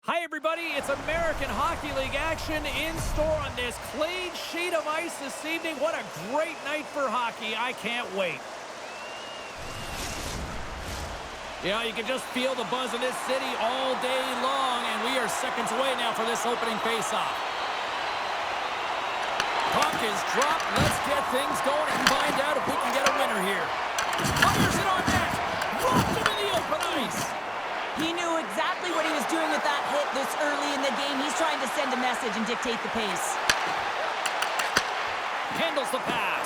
Hi, everybody. It's American Hockey League action in store on this clean sheet of ice this evening. What a great night for hockey. I can't wait. Yeah, you can just feel the buzz in this city all day long, and we are seconds away now for this opening faceoff. Puck is dropped. Let's get things going and find out if we can get a winner here. Fires it on net. Rocked him in the open ice. He knew exactly what he was doing with that hit this early in the game. He's trying to send a message and dictate the pace. Handles the pass.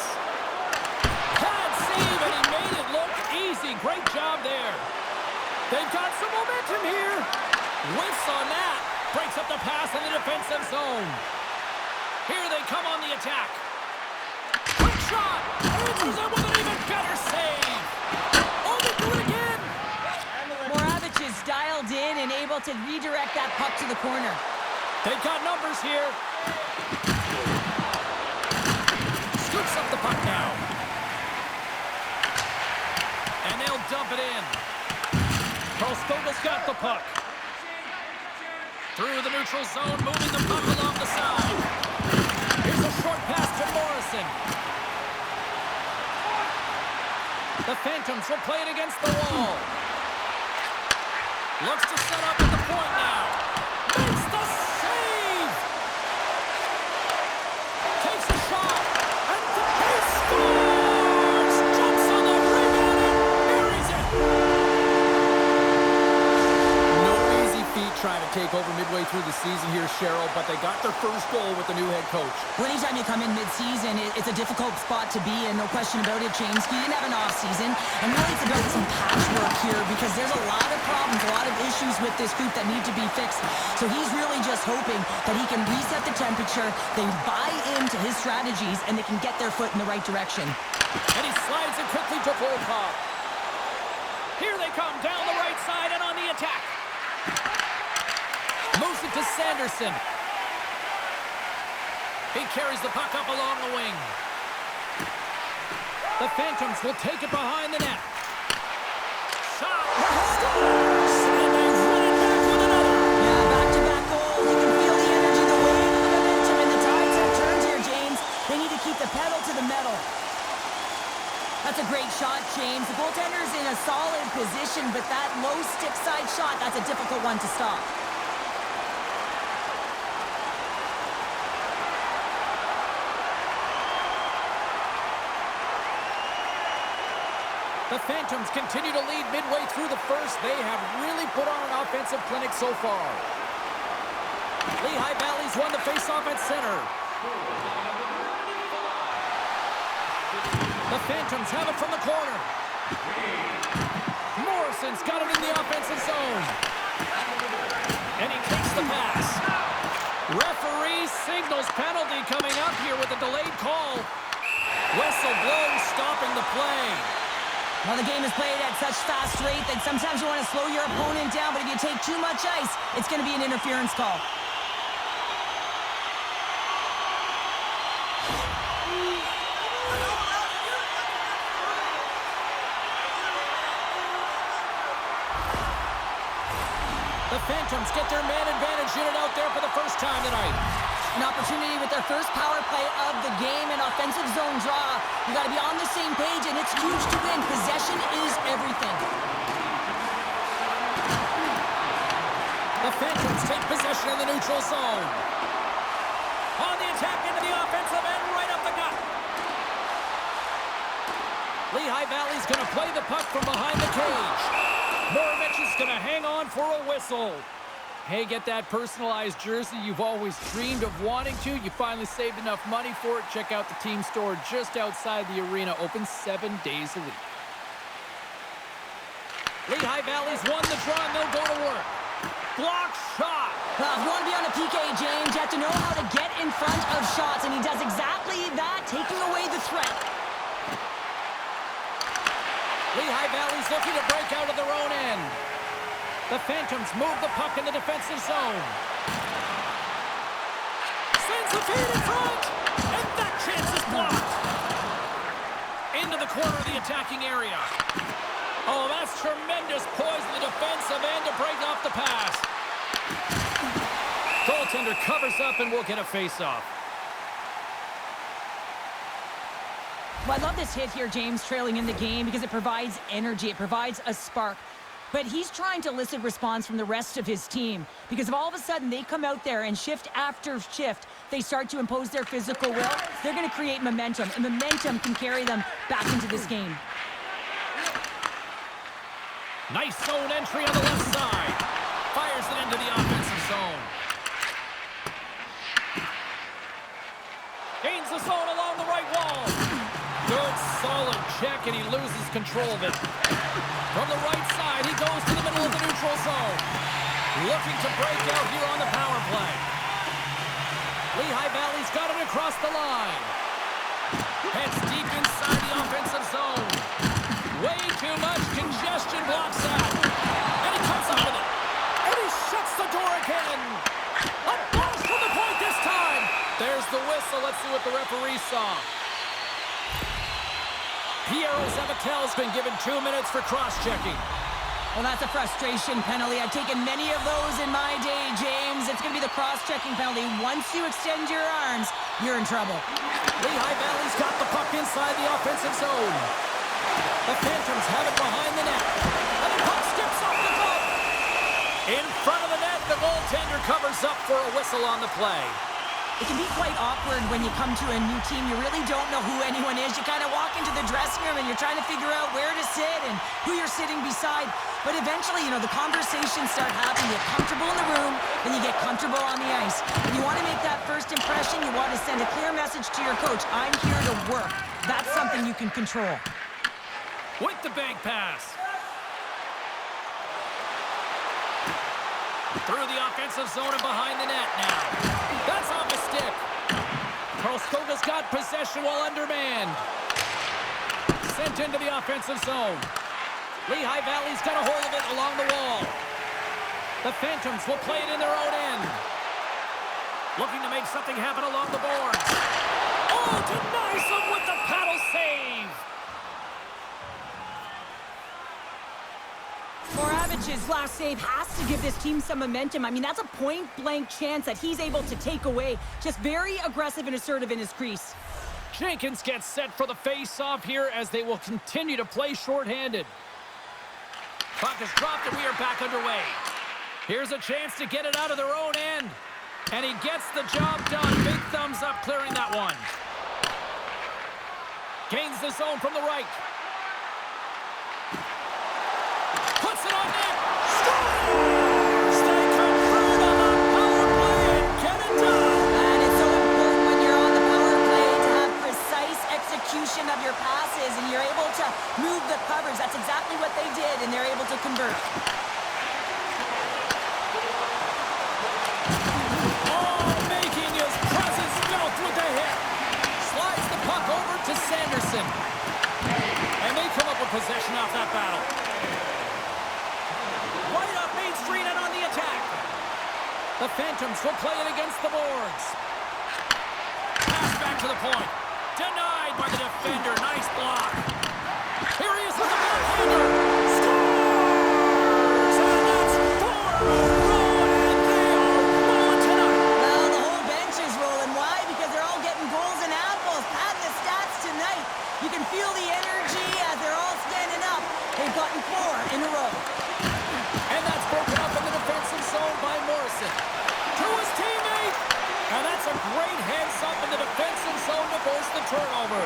Pad save, and he made it look easy. Great job there. They've got some momentum here. Whiffs on that. Breaks up the pass in the defensive zone. Here they come on the attack. Quick shot. Answers it with an even better save. Oh, they do it again. Moravich is dialed in and able to redirect that puck to the corner. They've got numbers here. Scoops up the puck now. And they'll dump it in. Karlskoga's got the puck. Through the neutral zone, moving the puck along the side. Here's a short pass to Morrison. The Phantoms will play it against the wall. Looks to set up at the point now. Makes the save! Takes a shot. And the base scores! Jumps on the rebound and buries it! No easy feat trying to take over midway through the season here, Cheryl, but they got their first goal with the new head coach. Well, anytime you come in mid-season, it's a difficult spot to be in, no question about it, James. He didn't have an off-season, and really it's about some patchwork here because there's a lot of problems, a lot of issues with this group that need to be fixed. So he's really just hoping that he can reset the temperature, they buy into his strategies, and they can get their foot in the right direction. And he slides it quickly to Volkov. Here they come down the right side and on the attack. Moves it to Sanderson. He carries the puck up along the wing. The Phantoms will take it behind the net. Shot! Scores! And they run it back with another. Yeah, back-to-back goals. You can feel the energy, the weight, the momentum, and the tides have turned here, James. They need to keep the pedal to the metal. That's a great shot, James. The goaltender's in a solid position, but that low stick side shot, that's a difficult one to stop. The Phantoms continue to lead midway through the first. They have really put on an offensive clinic so far. Lehigh Valley's won the faceoff at center. The Phantoms have it from the corner. Morrison's got it in the offensive zone. And he takes the pass. Referee signals penalty coming up here with a delayed call. Whistle blows, stopping the play. Well, the game is played at such fast rate that sometimes you want to slow your opponent down, but if you take too much ice, it's going to be an interference call. The Phantoms get their man advantage unit out there for the first time tonight. An opportunity with their first power play of the game, an offensive zone draw. You got to be on the same page, and it's huge to win. Possession is everything. The Phantoms take possession in the neutral zone. On the attack into the offensive end, right up the gut. Lehigh Valley's going to play the puck from behind the cage. Moravich is going to hang on for a whistle. Hey, get that personalized jersey you've always dreamed of wanting to. You finally saved enough money for it. Check out the team store just outside the arena. Open 7 days a week. Lehigh Valley's won the draw, and they'll go to work. Block shot. Well, if you want to be on the PK, James, you have to know how to get in front of shots, and he does exactly that, taking away the threat. Lehigh Valley's looking to break out of their own end. The Phantoms move the puck in the defensive zone. Sends the feed in front, and that chance is blocked. Into the corner of the attacking area. Oh, that's tremendous poise in the defensive end to break off the pass. goaltender covers up, and we'll get a face-off. Well, I love this hit here, James, trailing in the game, because it provides energy. It provides a spark. But he's trying to elicit response from the rest of his team, because if all of a sudden they come out there and shift after shift, they start to impose their physical will, they're going to create momentum, and momentum can carry them back into this game. Nice zone entry on the left side. Fires it into the offensive zone. Gains the zone along the right wall. Good, solid check, and he loses control of it. From the right side, he goes to the middle of the neutral zone. Looking to break out here on the power play. Lehigh Valley's got it across the line. Heads deep inside the offensive zone. Way too much congestion blocks that. And he comes up with it. And he shuts the door again. A blast from the point this time. There's the whistle. Let's see what the referee saw. Piero Zavatel's been given 2 minutes for cross-checking. Well, that's a frustration penalty. I've taken many of those in my day, James. It's going to be the cross-checking penalty. Once you extend your arms, you're in trouble. Lehigh Valley's got the puck inside the offensive zone. The Phantoms have it behind the net. And the puck skips off the glove. In front of the net, the goaltender covers up for a whistle on the play. It can be quite awkward when you come to a new team. You really don't know who anyone is. You kind of walk into the dressing room and you're trying to figure out where to sit and who you're sitting beside. But eventually, the conversations start happening. You get comfortable in the room, then you get comfortable on the ice. When you want to make that first impression, you want to send a clear message to your coach. I'm here to work. That's something you can control. With the bank pass. Through the offensive zone and behind the net now. That's off a stick. Karlskoga's got possession while undermanned. Sent into the offensive zone. Lehigh Valley's got a hold of it along the wall. The Phantoms will play it in their own end. Looking to make something happen along the boards. Oh, denies them with the paddle save. Moravich's last save has to give this team some momentum. I mean, that's a point-blank chance that he's able to take away. Just very aggressive and assertive in his crease. Jenkins gets set for the face-off here as they will continue to play shorthanded. Puck is dropped and we are back underway. Here's a chance to get it out of their own end. And he gets the job done. Big thumbs up clearing that one. Gains the zone from the right. Puts it on net. Scores! They convert on the power play and get it done. And it's so important when you're on the power play to have precise execution of your passes and you're able to move the coverage. That's exactly what they did, and they're able to convert. Oh, making his presence felt with the hit. Slides the puck over to Sanderson. And they come up with possession off that battle. Right up Main Street and on the attack. The Phantoms will play it against the boards. Pass back to the point. Denied by the defender. Nice block. Here he is with the backhander. Scores! And that's 4 in a row, and they are rolling tonight. Well, the whole bench is rolling. Why? Because they're all getting goals and apples. Padding the stats tonight. You can feel the energy as they're all standing up. They've gotten 4 in a row. And that's broken up in the defensive zone by Morrison. To his teammate. And that's a great heads-up in the defensive zone to force the turnover.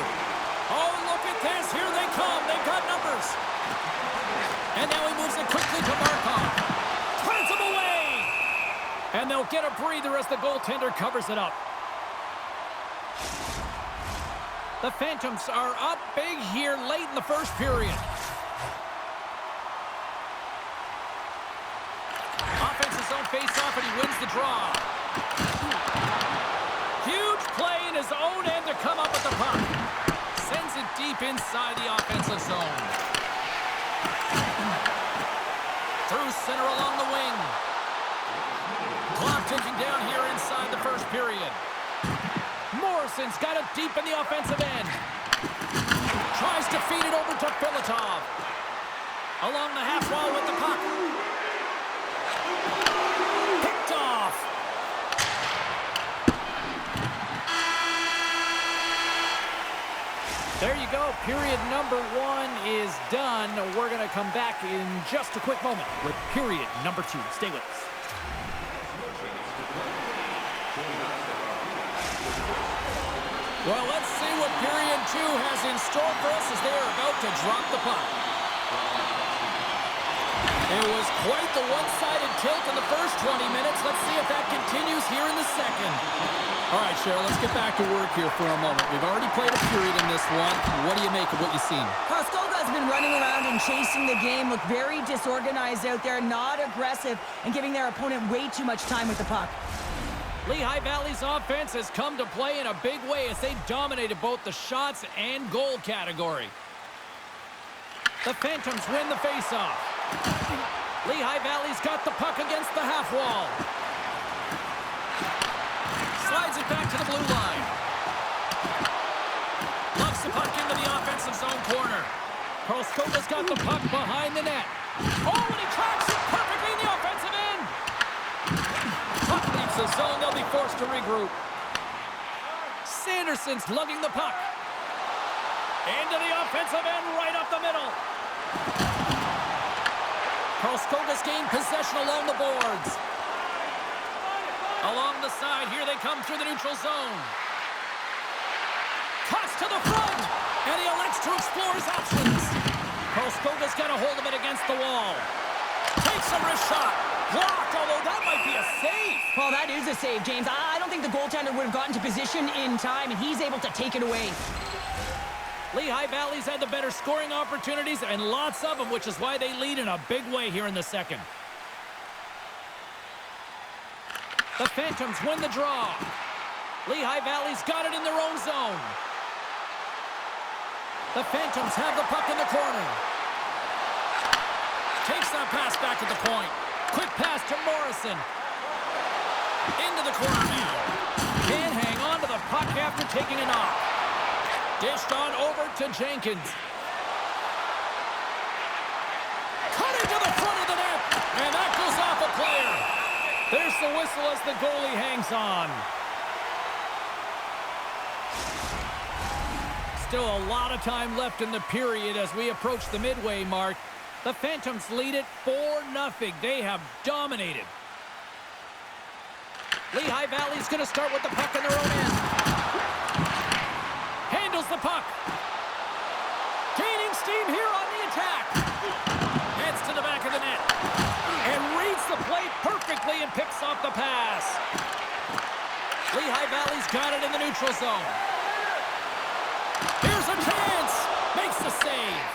Oh, look at this. Here they come. They've got numbers. And now he moves it quickly to Markov. Turns him away. And they'll get a breather as the goaltender covers it up. The Phantoms are up big here late in the first period. Offensive zone face-off, and he wins the draw. Huge play in his own end to come up with the puck. Sends it deep inside the offensive zone. Through center along the wing. Clock ticking down here inside the first period. Morrison's got it deep in the offensive end. Tries to feed it over to Filatov. Along the half wall with the puck. Picked off. There you go. Period number 1 is done. We're going to come back in just a quick moment with period number 2. Stay with us. Well, let's see what period 2 has in store for us as they are about to drop the puck. It was quite the one-sided tilt in the first 20 minutes. Let's see if that continues here in the second. All right, Cheryl, let's get back to work here for a moment. We've already played a period in this one. What do you make of what you've seen? Karlskoga has been running around and chasing the game, look very disorganized out there, not aggressive, and giving their opponent way too much time with the puck. Lehigh Valley's offense has come to play in a big way as they dominated both the shots and goal category. The Phantoms win the faceoff. Lehigh Valley's got the puck against the half wall. Slides it back to the blue line. Locks the puck into the offensive zone corner. Karlskoga's got the puck behind the net. Oh, and he tracks it perfectly in the offensive end. Puck leaves the zone. They'll be forced to regroup. Sanderson's lugging the puck. Into the offensive end, right up the middle. Karlskoga's gained possession along the boards. Along the side, here they come through the neutral zone. Cuts to the front, and he elects to explore his options. Karlskoga's got a hold of it against the wall. Takes a wrist shot. Blocked, although that might be a save. Well, that is a save, James. I don't think the goaltender would have gotten to position in time, and he's able to take it away. Lehigh Valley's had the better scoring opportunities, and lots of them, which is why they lead in a big way here in the second. The Phantoms win the draw. Lehigh Valley's got it in their own zone. The Phantoms have the puck in the corner. Takes that pass back at the point. Quick pass to Morrison. Into the corner now. Can't hang on to the puck after taking a knock. Dished on over to Jenkins. Cutting to the front of the net. And that goes off a player. There's the whistle as the goalie hangs on. Still a lot of time left in the period as we approach the midway mark. The Phantoms lead it 4-0. They have dominated. Lehigh Valley's going to start with the puck in their own end. Handles the puck. Gaining steam here on the attack. Heads to the back of the net. And reads the play perfectly and picks off the pass. Lehigh Valley's got it in the neutral zone. Here's a chance. Makes the save.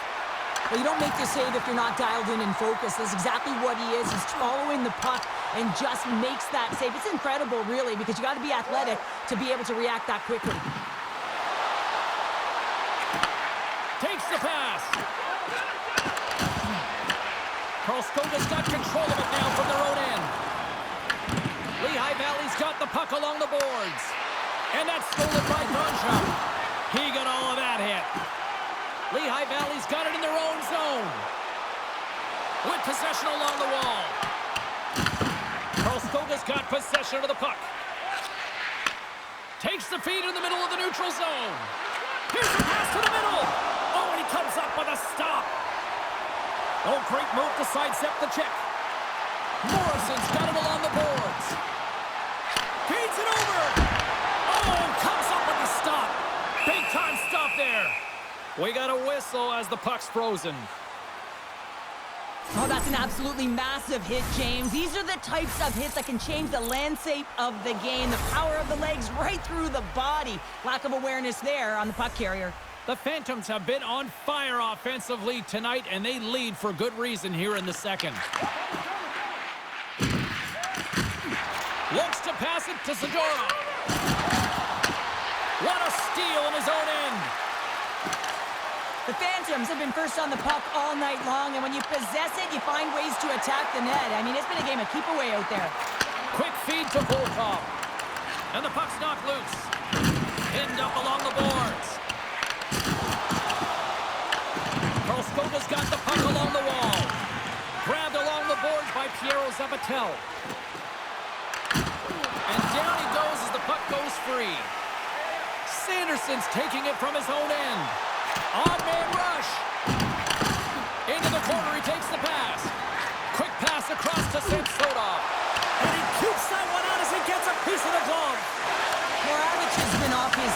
Well, you don't make the save if you're not dialed in and focused. That's exactly what he is. He's following the puck and just makes that save. It's incredible, really, because you got to be athletic to be able to react that quickly. Takes the pass. Karlskoga's got control of it now from their own end. Lehigh Valley's got the puck along the boards. And that's stolen by Gonchar. He got all of that hit. Lehigh Valley's got it in their own zone. With possession along the wall. Karlskoga's got possession of the puck. Takes the feed in the middle of the neutral zone. Here's the pass to the middle. Oh, and he comes up with a stop. Oh, great move to sidestep the check. Morrison's got it along the boards. Feeds it over. Oh, comes up with a stop. Big time stop there. We got a whistle as the puck's frozen. Oh, that's an absolutely massive hit, James. These are the types of hits that can change the landscape of the game. The power of the legs right through the body. Lack of awareness there on the puck carrier. The Phantoms have been on fire offensively tonight, and they lead for good reason here in the second. Looks to pass it to Zadorov. What a steal in his own end. The Phantoms have been first on the puck all night long, and when you possess it, you find ways to attack the net. I mean, it's been a game of keep away out there. Quick feed to Volkov. And the puck's knocked loose. Pinned up along the boards. Karlskoga's got the puck along the wall. Grabbed along the boards by Piero Zabatel. And down he goes as the puck goes free. Sanderson's taking it from his own end.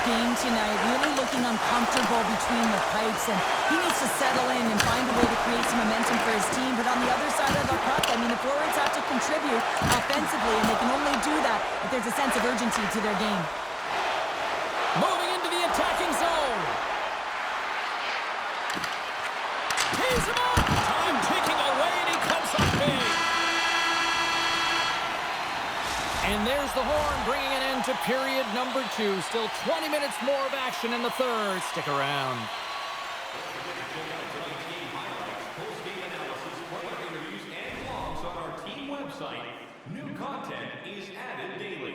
game tonight, really looking uncomfortable between the pipes, and he needs to settle in and find a way to create some momentum for his team. But on the other side of the puck, I mean, the forwards have to contribute offensively, and they can only do that if there's a sense of urgency to their game. Moving into the attacking zone. He's him up. Time ticking away, and he comes up big. And there's the horn, bringing an end to period number 2. Still 20 minutes more of action in the third. Stick around. On our team website, new content is added daily.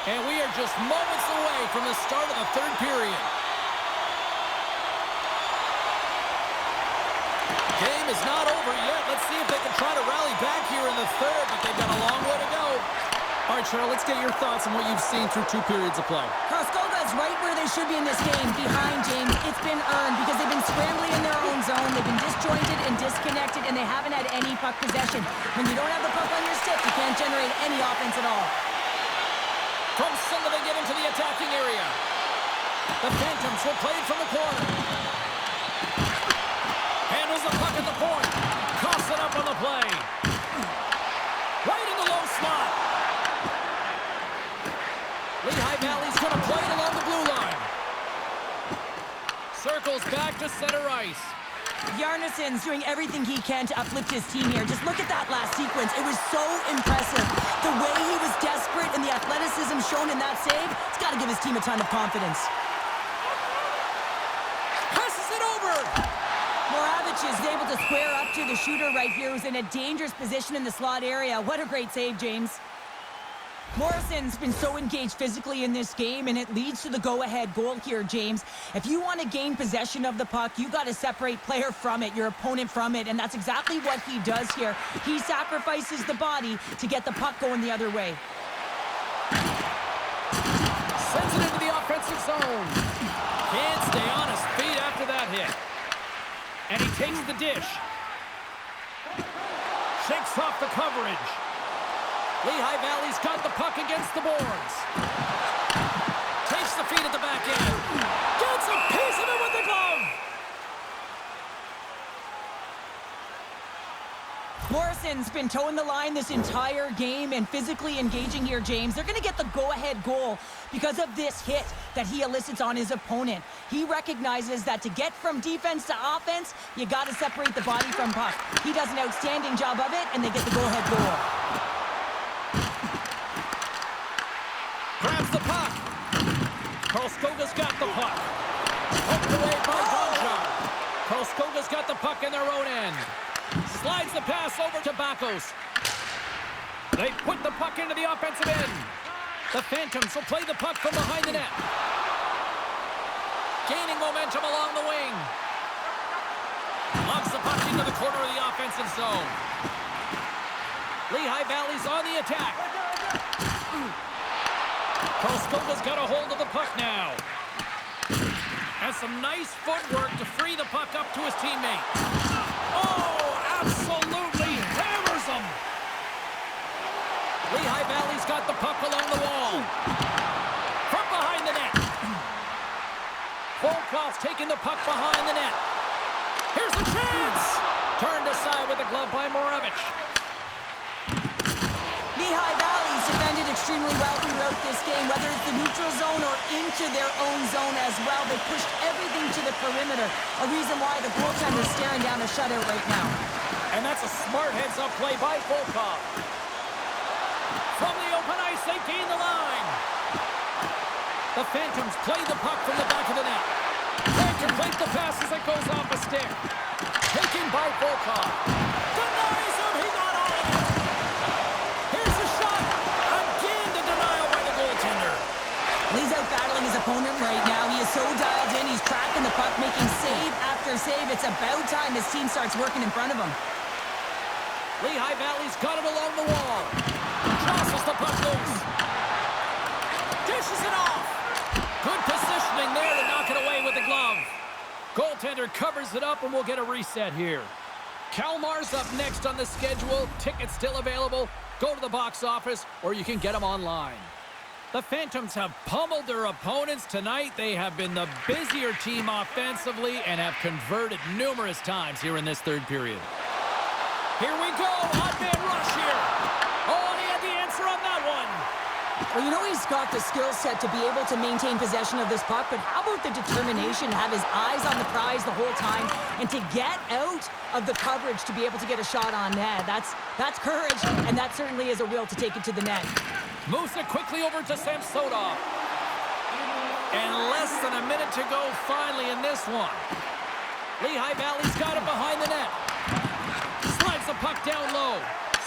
And we are just moments away from the start of the third period. Game is not over yet. Let's see if they can try to rally back here in the third, but they've got a long way to go. All right, Cheryl, let's get your thoughts on what you've seen through 2 periods of play. Karlskoga is right where they should be in this game, behind James. It's been earned because they've been scrambling in their own zone. They've been disjointed and disconnected, and they haven't had any puck possession. When you don't have the puck on your stick, you can't generate any offense at all. From center, they get into the attacking area. The Phantoms will play it from the corner. Handles the puck at the point. Coughs it up on the play. Right in the low slot. Lehigh Valley's going to play it along the blue line. Circles back to center ice. Yarnisson's doing everything he can to uplift his team here. Just look at that last sequence. It was so impressive. The way he was desperate and the athleticism shown in that save, it's got to give his team a ton of confidence. Passes it over. Moravich is able to square up to the shooter right here, who's in a dangerous position in the slot area. What a great save, James. Morrison's been so engaged physically in this game, and it leads to the go-ahead goal here, James. If you want to gain possession of the puck, you got to separate player from it, your opponent from it, and that's exactly what he does here. He sacrifices the body to get the puck going the other way. Sends it into the offensive zone. Can't stay on his feet after that hit. And he takes the dish. Shakes off the coverage. Lehigh Valley's got the puck against the boards. Takes the feed at the back end. Gets a piece of it with the glove. Morrison's been towing the line this entire game and physically engaging here, James. They're going to get the go-ahead goal because of this hit that he elicits on his opponent. He recognizes that to get from defense to offense, you got to separate the body from puck. He does an outstanding job of it, and they get the go-ahead goal. Grabs the puck. Karlskoga's got the puck. Poked away by Donjar. Karlskoga's got the puck in their own end. Slides the pass over to Bakos. They put the puck into the offensive end. The Phantoms will play the puck from behind the net. Gaining momentum along the wing. Lobs the puck into the corner of the offensive zone. Lehigh Valley's on the attack. Karlskoga's got a hold of the puck now. And some nice footwork to free the puck up to his teammate. Oh, absolutely hammers him. Lehigh Valley's got the puck along the wall. From behind the net. Volkov's taking the puck behind the net. Here's the chance. Turned aside with a glove by Moravich. Lehigh Valley's defended extremely well throughout this game, whether it's the neutral zone or into their own zone as well. They pushed everything to the perimeter, a reason why the goaltender's staring down a shutout right now. And that's a smart heads-up play by Volkov. From the open ice, they gain the line. The Phantoms play the puck from the back of the net. They complete the pass as it goes off a stick. Taken by Volkov. Denies him, he got all of it. Here's the shot. Again, the denial by the goaltender. He's out battling his opponent right now. He is so dialed in. He's tracking the puck, making save after save. It's about time his team starts working in front of him. Lehigh Valley's got it along the wall. Tosses the puck loose. Dishes it off. Good positioning there to knock it away with the glove. Goaltender covers it up, and we'll get a reset here. Kalmar's up next on the schedule. Tickets still available. Go to the box office, or you can get them online. The Phantoms have pummeled their opponents tonight. They have been the busier team offensively and have converted numerous times here in this third period. Here we go. Odd man rush here. Oh, and he had the answer on that one. Well, you know he's got the skill set to be able to maintain possession of this puck, but how about the determination to have his eyes on the prize the whole time and to get out of the coverage to be able to get a shot on net? That's courage, and that certainly is a will to take it to the net. Moves it quickly over to Samsonov. And less than a minute to go finally in this one. Lehigh Valley's got it behind the net. Slides the puck down low.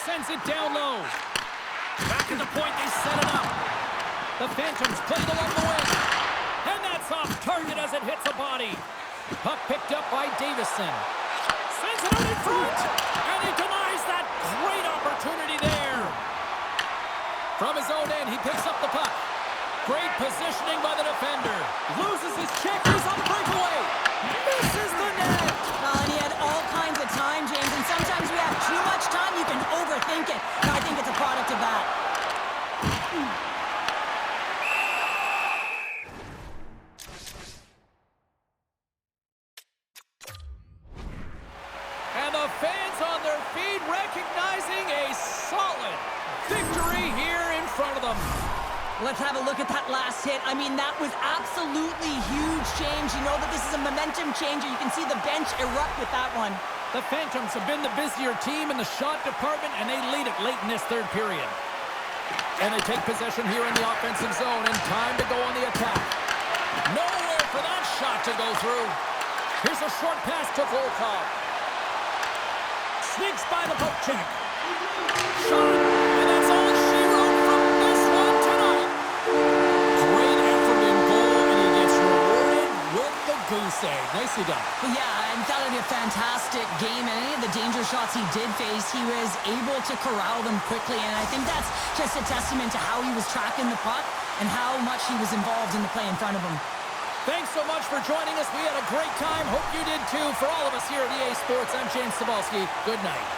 Sends it down low. Back in the point, they set it up. The Phantoms played along the wing. And that's off target as it hits a body. Puck picked up by Davison. Sends it out in front. And he denies that great opportunity there. From his own end, he picks up the puck. Great positioning by the defender. Loses his check. He's on the breakaway. Misses the net. And he had all kinds of time, James, and sometimes we have too much time, you can overthink it. And I think it's a product of that. And the fans on their feet recognizing a solid victory here in front of them. Let's have a look at that last hit. I mean, that was absolutely huge, James. You know that this is a momentum changer. You can see the bench erupt with that one. The Phantoms have been the busier team in the shot department, and they lead it late in this third period. And they take possession here in the offensive zone, and time to go on the attack. Nowhere for that shot to go through. Here's a short pass to Volkov. Sneaks by the poke check. Shot, and that's all she wrote from this one tonight. Great effort in goal, and he gets rewarded with the goose egg. Nicely done. Well, yeah, and that would be a fantastic game. And any of the danger shots he did face, he was able to corral them quickly. And I think that's just a testament to how he was tracking the puck and how much he was involved in the play in front of him. Thanks so much for joining us. We had a great time. Hope you did too. For all of us here at EA Sports, I'm James Cebulski. Good night.